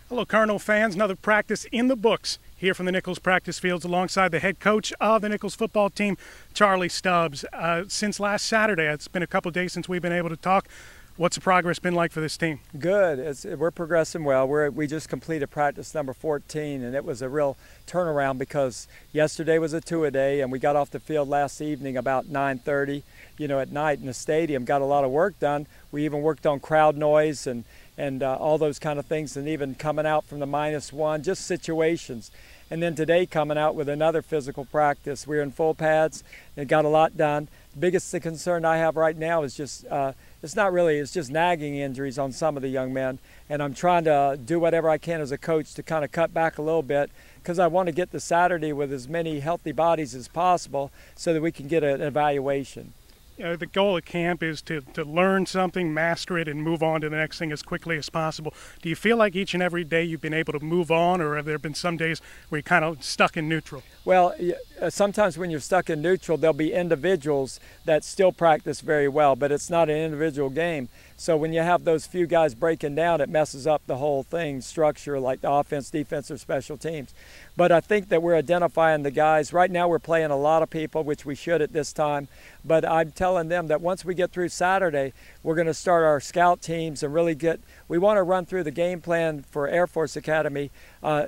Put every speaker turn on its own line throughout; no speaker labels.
Hello, Cardinal fans. Another practice in the books here from the Nichols practice fields alongside the head coach of the Nichols football team, Charlie Stubbs. Since last Saturday, it's been a couple of days since we've been able to talk. What's the progress been like for this team?
Good. We're progressing well. We just completed practice number 14, and it was a real turnaround because yesterday was a two-a-day, and we got off the field last evening about 9:30, at night in the stadium. Got a lot of work done. We even worked on crowd noise and all those kind of things, and even coming out from the -1, just situations. And then today coming out with another physical practice. We're in full pads and got a lot done. The biggest concern I have right now is just it's just nagging injuries on some of the young men, and I'm trying to do whatever I can as a coach to kind of cut back a little bit because I want to get to Saturday with as many healthy bodies as possible so that we can get an evaluation.
The goal of camp is to learn something, master it, and move on to the next thing as quickly as possible. Do you feel like each and every day you've been able to move on, or have there been some days where you're kind of stuck in neutral?
Well, sometimes when you're stuck in neutral, there'll be individuals that still practice very well, but it's not an individual game. So when you have those few guys breaking down, it messes up the whole thing, structure, like the offense, defense, or special teams. But I think that we're identifying the guys. Right now we're playing a lot of people, which we should at this time. But I'm telling them that once we get through Saturday, we're going to start our scout teams and really we want to run through the game plan for Air Force Academy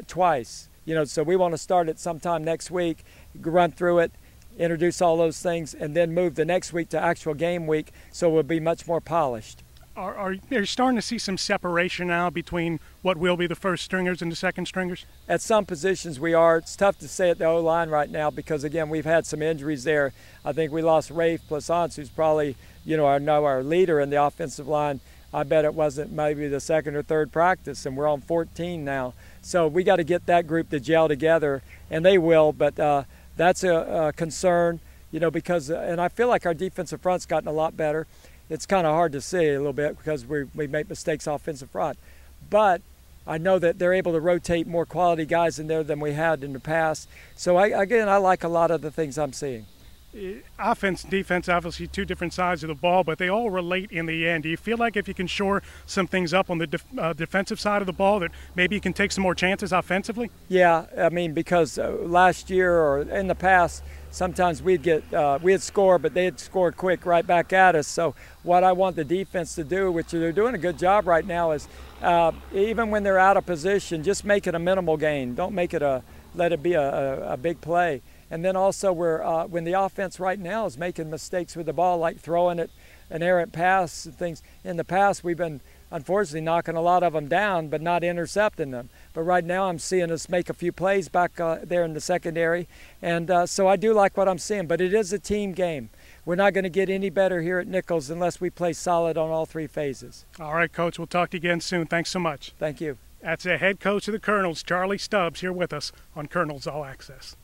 twice. So we want to start it sometime next week, run through it, introduce all those things, and then move the next week to actual game week so we'll be much more polished.
Are you starting to see some separation now between what will be the first stringers and the second stringers?
At some positions we are. It's tough to say at the O-line right now because, again, we've had some injuries there. I think we lost Rafe Plaisance, who's probably, our leader in the offensive line. I bet it wasn't maybe the second or third practice, and we're on 14 now. So we got to get that group to gel together, and they will, but that's a concern, because and I feel like our defensive front's gotten a lot better. It's kind of hard to see a little bit because we make mistakes offensive front. But I know that they're able to rotate more quality guys in there than we had in the past. So, I like a lot of the things I'm seeing.
Offense and defense, obviously two different sides of the ball, but they all relate in the end. Do you feel like if you can shore some things up on the defensive side of the ball that maybe you can take some more chances offensively?
Yeah, because last year or in the past, sometimes we'd score, but they'd score quick right back at us. So what I want the defense to do, which they're doing a good job right now, is even when they're out of position, just make it a minimal gain. Don't make it let it be a big play. And then also when the offense right now is making mistakes with the ball, like throwing it an errant pass and things. In the past, we've been unfortunately knocking a lot of them down, but not intercepting them. But right now I'm seeing us make a few plays back there in the secondary. And so I do like what I'm seeing, but it is a team game. We're not going to get any better here at Nichols unless we play solid on all three phases.
All right, Coach, we'll talk to you again soon. Thanks so much.
Thank you.
That's the head coach of the Colonels, Charlie Stubbs, here with us on Colonels All Access.